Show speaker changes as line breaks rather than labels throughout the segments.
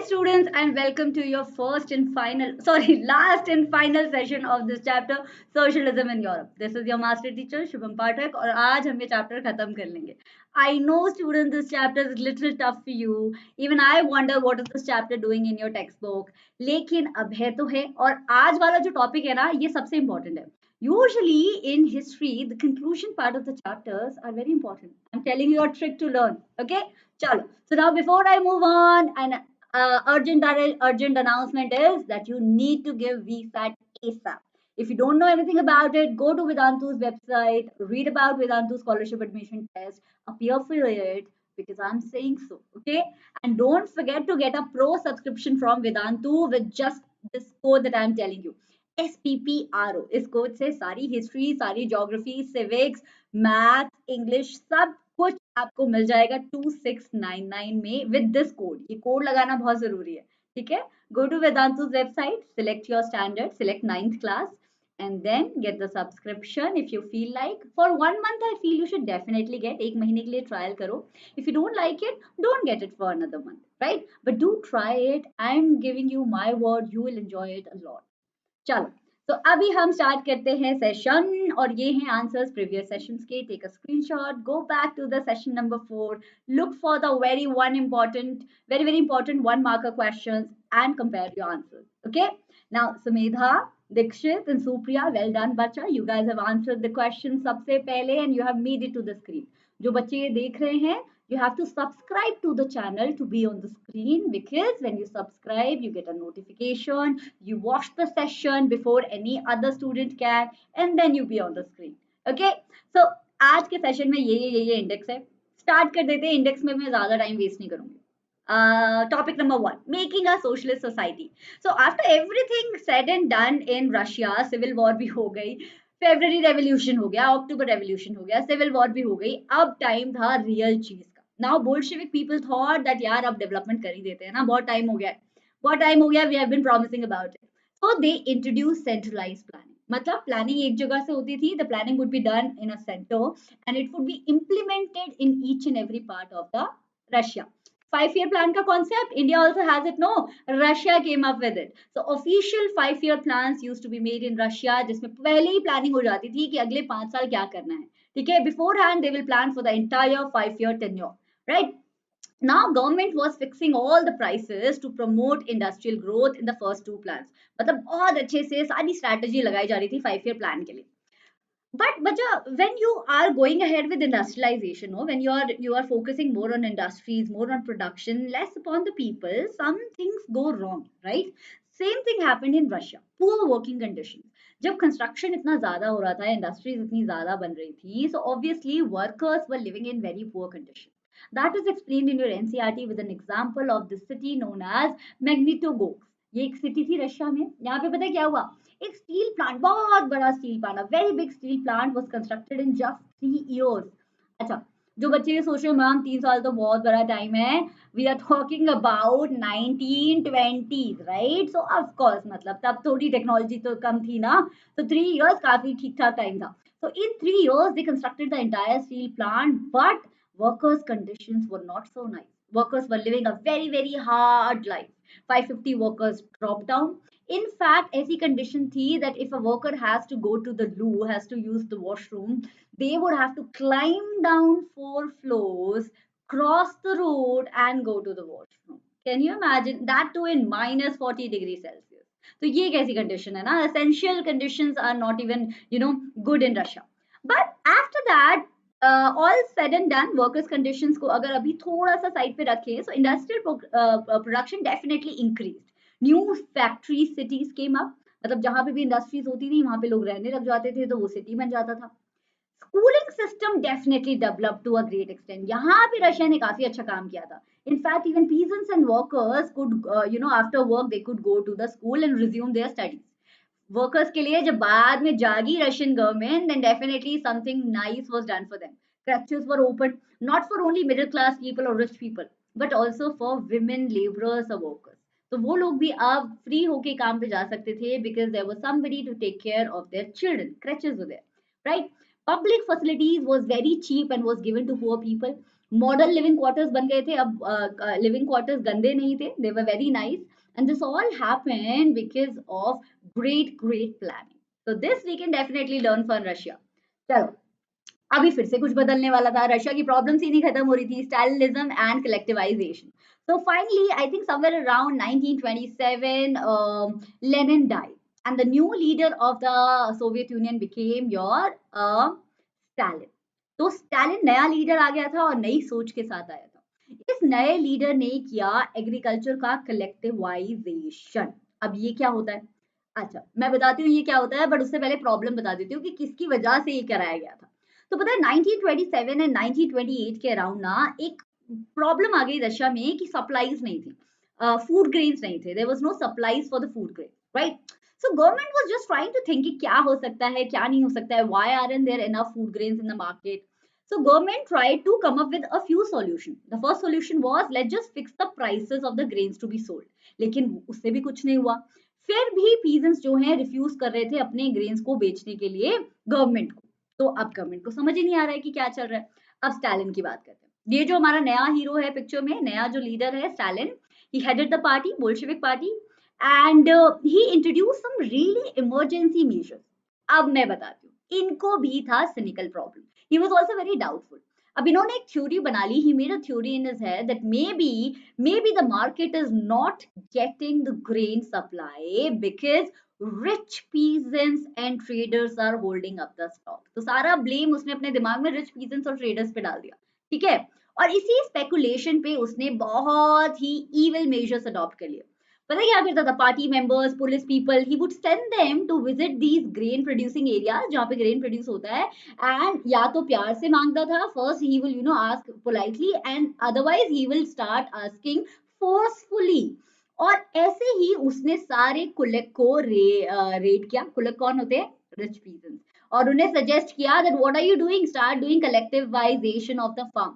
students, and welcome to your last and final session of this chapter, Socialism in Europe. This is your master teacher, Shubham Pathak, और आज हम ये chapter खत्म कर लेंगे. I know, students, this chapter is little tough for you. Even I wonder what is this chapter doing in your textbook. लेकिन अब है तो है, और आज वाला जो topic है ना, ये सबसे important है. Usually in history, the conclusion part of the chapters are very important. I'm telling you a trick to learn. Okay, chalo. So now before I move on, an urgent announcement is that you need to give VSAT ASAP. If you don't know anything about it, go to Vedantu's website, read about Vedantu scholarship admission test, appear for it because I'm saying so. Okay, and don't forget to get a pro subscription from Vedantu with just this code that I'm telling you. SPPRO. इस code से सारी history, सारी geography, civics, math, English सब कुछ आपको मिल जाएगा 2699 में with this code. ये कोड लगाना बहुत जरूरी है. ठीक है, go to Vedantu's website, select your standard, select 9th class and then get the subscription if you feel like. For 1 month I feel you should definitely get. एक महीने के लिए ट्रायल करो. If you don't like it, don't get it for another month, right? But do try it. I'm giving you my word, you will enjoy it a lot. चलो, तो अभी हम start करते हैं सेशन, और ये हैं आंसर्स प्रीवियस सेशंस के. Take a screenshot, go back to the session number 4, look for the very important 1 marker questions and compare your answers. Okay, now Sumedha, Dikshit and Supriya, well done बच्चा, you guys have answered the question सबसे पहले and you have made it to the screen. जो बच्चे ये देख रहे हैं, you have to subscribe to the channel to be on the screen, because when you subscribe you get a notification, you watch the session before any other student can, and then you be on the screen. Okay, so आज के session में ये index है. Start कर देते हैं. Index में मैं ज्यादा टाइम वेस्ट नहीं करूंगी. Topic number 1, making a socialist society. So after everything said and done in Russia, civil war भी हो गई, फेब्रवरी रेवोल्यूशन हो गया, अक्टूबर रेवोल्यूशन हो गया, सिविल वॉर भी हो गई, अब टाइम था रियल चीज का. Now Bolshevik people thought that यार अब डेवलपमेंट कर ही देते हैं ना, बहुत टाइम हो गया, we have been promising about it. So they introduce centralised planning. मतलब प्लानिंग एक जगह से होती थी, the planning would be done in a centre and it would be implemented in each and every part of the Russia. 5-year plan का concept, India also has it. No, Russia came up with it. So official 5-year plans used to be made in Russia, जिसमें पहले ही planning हो जाती थी कि अगले 5 साल क्या करना है. ठीक है, beforehand they will plan for the entire 5-year tenure, right? Now government was fixing all the prices to promote industrial growth in the first 2 plans. मतलब बहुत अच्छे से सारी strategy लगाई जा रही थी 5-year plan के लिए. But when you are going ahead with industrialization, no, when you are focusing more on industries, more on production, less upon the people, some things go wrong, right? Same thing happened in Russia. Poor working conditions. जब construction इतना ज़्यादा हो रहा था, industries इतनी ज़्यादा बन रही थी, so obviously workers were living in very poor conditions. That is explained in your NCERT with an example of the city known as Magnitogorsk. ये एक सिटी थी रशिया में. यहाँ पे पता है क्या हुआ? एक स्टील प्लांट, बहुत बड़ा steel plant, very big steel plant was constructed in just 3 years. अच्छा, जो बच्चे ये सोच रहे हो मैम 3 साल तो बहुत बड़ा टाइम है, we are talking about 1920s, right? So of course मतलब तब थोड़ी टेक्नोलॉजी तो कम थी ना, तो 3 इयर्स काफी ठीक ठाक टाइम था. So in 3 years they constructed the entire steel plant, but workers conditions were not so nice. Workers were living a very hard life. 550 workers dropped down. In fact, ऐसी condition थी that if a worker has to go to the loo, has to use the washroom, they would have to climb down 4 floors, cross the road and go to the washroom. Can you imagine that too in minus 40 degrees Celsius? तो ये कैसी condition है ना? Essential conditions are not even, good in Russia. But after that, all said and done, workers conditions को अगर अभी थोड़ा सा साइड पे रखें, so industrial production definitely increased. New factory cities came up. मतलब जहां पे भी इंडस्ट्रीज होती थी वहां पे लोग रहने लग जाते थे, तो वो सिटी बन जाता था. Schooling system definitely develop to a great extent. यहाँ पे रशिया ने काफी अच्छा काम किया था. In fact even peasants and workers could, after work they could go to the school and resume their studies. Workers के लिए जब बाद में जागी Russian government, then definitely something nice was done for them. Crèches were opened not for only middle class people or rich people, but also for women laborers or workers. तो वो लोग भी अब फ्री होके काम पे जा सकते थे, because there was somebody to take care of their children. Crèches were there, right? Public facilities was very cheap and was given to poor people. Modern living quarters ban gaye the. अब living quarters gande nahi the. They were very nice. And this all happened because of great planning. So this we can definitely learn from Russia. चलो अभी फिर से कुछ बदलने वाला था. Russia की प्रॉब्लम्स ही नहीं खत्म हो रही थी. Stalinism and collectivisation. So finally, I think somewhere around 1927, Lenin died, and the new leader of the Soviet Union became your Stalin. तो स्टालिन नया लीडर आ गया था और नई सोच के साथ आया था. इस नए लीडर ने किया एग्रीकल्चर का कलेक्टिवाइजेशन. अब ये क्या होता है? अच्छा, मैं बताती हूँ ये क्या होता है, बट उससे पहले प्रॉब्लम बता देती हूँ कि किसकी वजह से ये कराया गया था. तो पता है 1927 एंड 1928 के अराउंड ना एक प्रॉब्लम आ गई रशिया में कि सप्लाईज नहीं थी, फूड ग्रेन्स नहीं थे. There was no supplies for the food grain, right? So government was just trying to think कि क्या हो सकता है, क्या नहीं हो सकता है, why aren't there enough food grains in the market. So government tried to come up with a few solutions. The first solution was let's just fix the prices of the grains to be sold. लेकिन उससे भी कुछ नहीं हुआ. फिर भी peasants जो हैं रिफ्यूज कर रहे थे अपने ग्रेन्स को बेचने के लिए गवर्नमेंट को. तो अब गवर्नमेंट को समझ ही नहीं आ रहा है कि क्या चल रहा है. अब स्टालिन की बात करते हैं. ये जो हमारा नया हीरो है पिक्चर में, नया जो लीडर है Stalin, he headed the party, Bolshevik party, and he introduced some really emergency measures. अब मैं बताती हूँ, इनको भी था cynical problem. He was also very doubtful. अब इन्होंने एक थ्योरी बना ली. He made a theory in his head that maybe the market is not getting the grain supply because rich peasants and traders are holding up the stock. तो सारा blame उसने अपने दिमाग में rich peasants और traders पे डाल दिया. ठीक है, और इसी speculation पे उसने बहुत ही evil measures adopt कर लिए. पता क्या करता था? Party members, police people, he would send them to visit these grain producing areas जहाँ पे ग्रेन प्रोड्यूस होता है. एंड या तो प्यार से मांगता था, first he will ask politely, and otherwise he will start asking forcefully. और ऐसे ही उसने सारे कुलक को रेड किया. कुलक कौन होते हैं? Rich peasants. और उन्हें सजेस्ट किया that what are you doing, start doing collectivisation of the farm.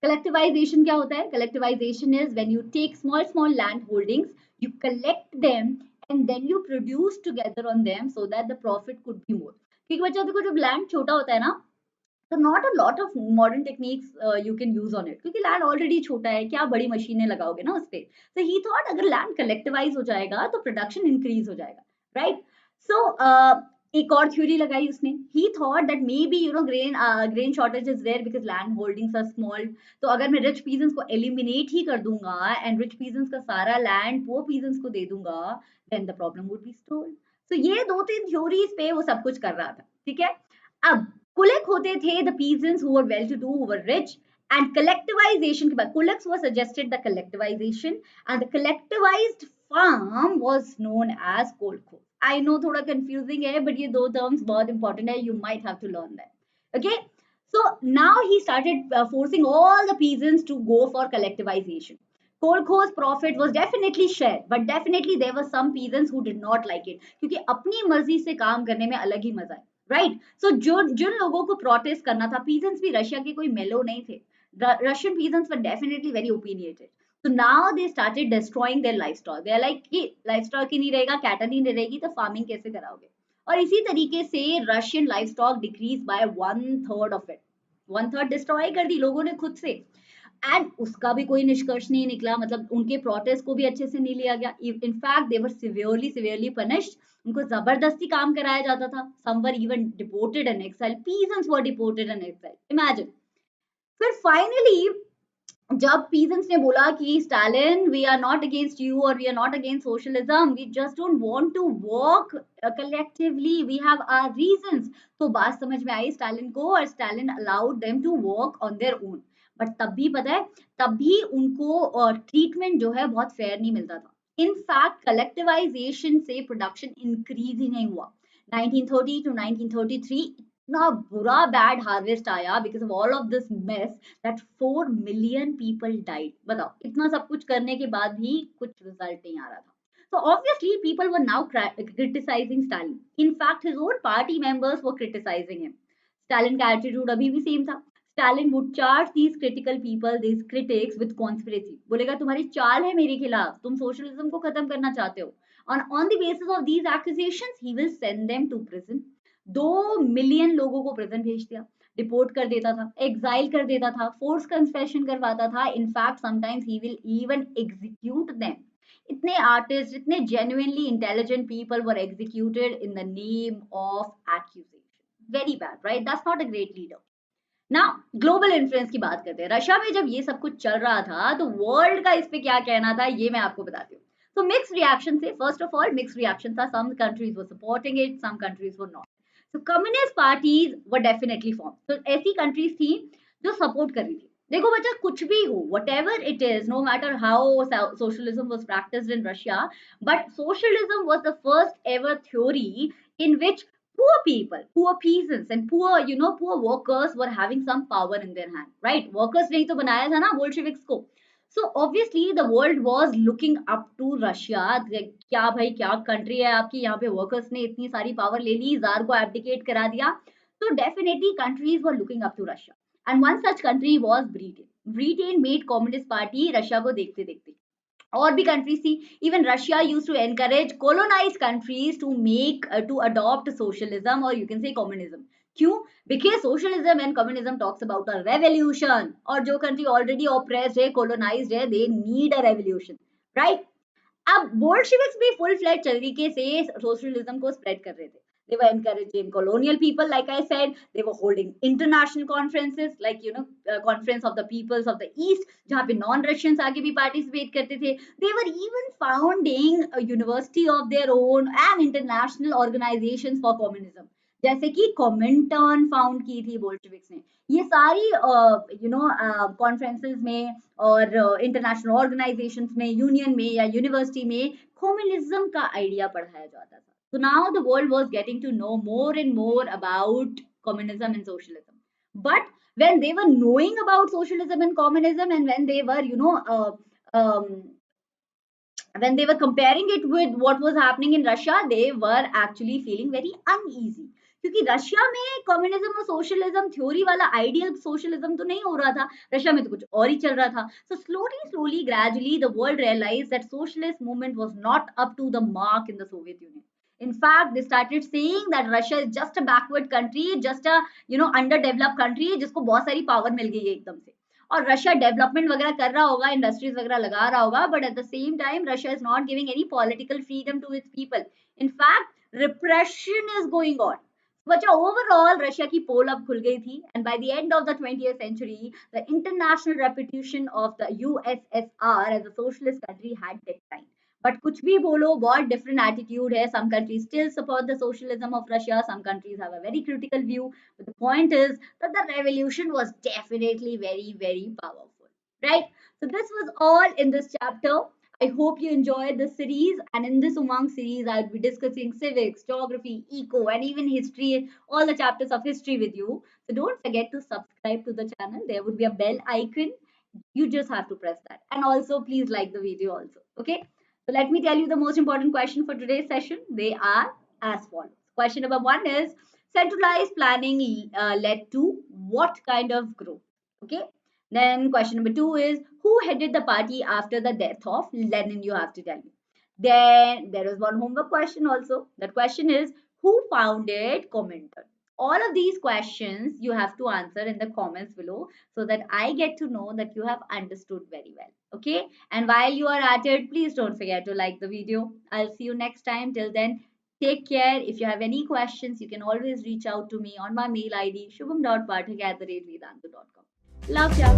Collectivisation क्या होता है? Collectivisation is when you take small land holdings, you collect them and then you produce together on them so that the profit could be more. क्योंकि बच्चा देखो जब land छोटा होता है ना, तो not a lot of modern techniques you can use on it, क्योंकि लैंड ऑलरेडी छोटा है, क्या बड़ी मशीनें लगाओगे ना उस पे. सो ही थॉट अगर लैंड कलेक्टिवाइज हो जाएगा तो प्रोडक्शन इंक्रीज हो जाएगा, राइट? सो एक और थ्योरी लगाई उसने. He thought that maybe grain shortage is there because land holdings are small. तो अगर मैं रिच पीजन्स को एलिमिनेट ही कर दूंगा एंड रिच पीजन्स का सारा लैंड पुअर पीजन्स को दे दूंगा, then the problem would be solved. So ये 2-3 थ्योरीज पे वो सब कुछ कर रहा था. ठीक है, अब कुलक होते थे the peasants who were well to do, who were rich. And collectivisation के बाद kulaks were suggested the collectivisation and the collectivised farm was known as kolkhoz. I know थोड़ा कंफ्यूजिंग है, बट ये दो टर्म्स बहुत important है. You might have to learn that. Okay, so now he started forcing all the peasants to go for collectivization. Kolkhoz profit was definitely shared, but definitely there were some peasants who did not like it, क्योंकि अपनी मर्जी से काम करने में अलग ही मजा है, राइट? सो जिन लोगों को प्रोटेस्ट करना था, पीजेंट्स भी रशिया के कोई मेलो नहीं थे. Russian peasants were definitely very opinionated. So now they started destroying their livestock. They are like कि livestock ही नहीं रहेगा, cattle ही नहीं रहेगी, तो farming कैसे कराओगे? और इसी तरीके से Russian livestock decrease by 1/3 of it. 1/3 destroy कर दी लोगों ने खुद से. एंड उसका भी कोई निष्कर्ष नहीं निकला, मतलब उनके प्रोटेस्ट को भी अच्छे से नहीं लिया गया. In fact they were severely punished. उनको जबरदस्ती काम कराया जाता था. Some were even deported and exile. Peasants were deported and exile. Imagine. फिर फाइनली जब पीजेंट्स ने बोला कि Stalin, we are not against you और we are not against socialism, we just don't want to work collectively, we have our reasons. तो बात समझ में आई स्टालिन को और Stalin allowed them to work on their own. But तब भी पता है, तब भी उनको ट्रीटमेंट जो है बहुत फेयर नहीं मिलता था. इनफैक्ट कलेक्टिवाइजेशन से प्रोडक्शन इंक्रीज ही नहीं हुआ. 1930 to 1933 इतना बुरा बैड हार्वेस्ट आया because of all of this mess that 4 million people died. बताओ, इतना सब कुछ करने के बाद भी कुछ रिजल्ट नहीं आ रहा था. So obviously people were now criticizing Stalin. In fact, his own party members were criticizing him. Stalin का attitude अभी भी सेम था. Stalin would charge these critical people, these critics with conspiracy. बोलेगा तुम्हारी चाल है मेरे खिलाफ, तुम सोशलिज्म को खत्म करना चाहते हो. On the basis of these accusations, he will send them to prison. 2 million लोगों को प्रेजेंट भेज दिया, डिपोर्ट कर देता था, एग्जाइल कर देता था, फोर्स कन्फेशन करवाता था, in fact sometimes he will even execute them. इतने आर्टिस्ट, इतने genuinely intelligent people were executed in the name of accusation. Very bad, right? That's not a great leader. ना, ग्लोबल इन्फ्लुएंस की बात करते हैं. रशिया में जब ये सब कुछ चल रहा था तो वर्ल्ड का इस पे क्या कहना था ये मैं आपको बताती हूँ. तो मिक्स रिएक्शन थे. First of all mix reaction था. Some countries were supporting it, some countries were not. तो communist parties were definitely form. तो ऐसी कंट्रीज थी जो सपोर्ट कर रही थी. देखो बच्चा, कुछ भी हो, whatever it is, no matter how socialism was practised in Russia, but socialism was the first ever theory in which poor people, poor peasants and poor, poor workers were having some power in their hand, right? Workers ने ही तो बनाया था ना bolsheviks को. So obviously the world was looking up to Russia. क्या भाई, क्या country है आपकी, यहाँ पे वर्कर्स ने इतनी सारी पावर ले ली, जार को एब्डिकेट करा दिया. तो definitely countries were looking up to Russia. And one such country was Britain. Britain made communist party Russia को देखते देखते. और भी कंट्रीज थी. Even Russia used to encourage colonise countries to make to adopt socialism और you can say communism. क्यों? Because socialism and communism talks about a revolution, और जो कंट्री ऑलरेडी ऑप्रेस्ड है, कोलोनाइज्ड है, they need a revolution, right? अब Bolsheviks भी full flat तरीके से सोशलिज्म को स्प्रेड कर रहे थे. They were encouraging colonial people, like I said. They were holding international conferences, like conference of the peoples of the East, जहाँ पे non-Russians आके भी participate करते थे. They were even founding a university of their own and international organizations for communism. जैसे कि कॉमिंटर्न found की थी बोल्शेविक्स ने. ये सारी कॉन्फ्रेंसेस में और इंटरनेशनल ऑर्गेनाइजेशंस में, यूनियन में या यूनिवर्सिटी में कम्युनिज्म का आइडिया पढ़ाया जाता था. So now the world was getting to know more and more about communism and socialism. But when they were knowing about socialism and communism, and when they were, when they were comparing it with what was happening in Russia, they were actually feeling very uneasy. क्योंकि Russia में communism और socialism theory वाला ideal socialism तो नहीं हो रहा था. Russia में तो कुछ और ही चल रहा था. So slowly gradually the world realise that socialist movement was not up to the mark in the Soviet Union. In fact, they started saying that Russia is just a backward country, just a underdeveloped country जिसको बहुत सारी power मिल गई है एकदम से. और Russia development वगैरह कर रहा होगा, इंडस्ट्रीज वगैरह लगा रहा होगा, but at the same time Russia is not giving any political freedom to its people. In fact repression is going on. बच्चा, ओवरऑल रशिया की पोल अब खुल गई थी. And by the end of the 20th century, the international reputation of the USSR as a socialist country had declined. But कुछ भी बोलो, बहुत डिफरेंट एटीट्यूड है. Some countries still support the socialism of Russia, some countries have a very critical view. But the point is that the revolution was definitely very very powerful, right? So this was all in this chapter. I hope you enjoyed this series, and in this Umang series I'll be discussing civics, geography, eco, and even history, all the chapters of history with you. So don't forget to subscribe to the channel. There would be a bell icon. You just have to press that, and also please like the video also, okay? So let me tell you the most important question for today's session. They are as follows. Question number 1 is, centralized planning led to what kind of growth? Okay. Then question number 2 is, who headed the party after the death of Lenin? You have to tell me. Then there is one homework question also. That question is, who founded Comintern? All of these questions you have to answer in the comments below, so that I get to know that you have understood very well. Okay. And while you are at it, please don't forget to like the video. I'll see you next time. Till then, take care. If you have any questions, you can always reach out to me on my mail ID shubham.pathak@vedantu.com. Love ya.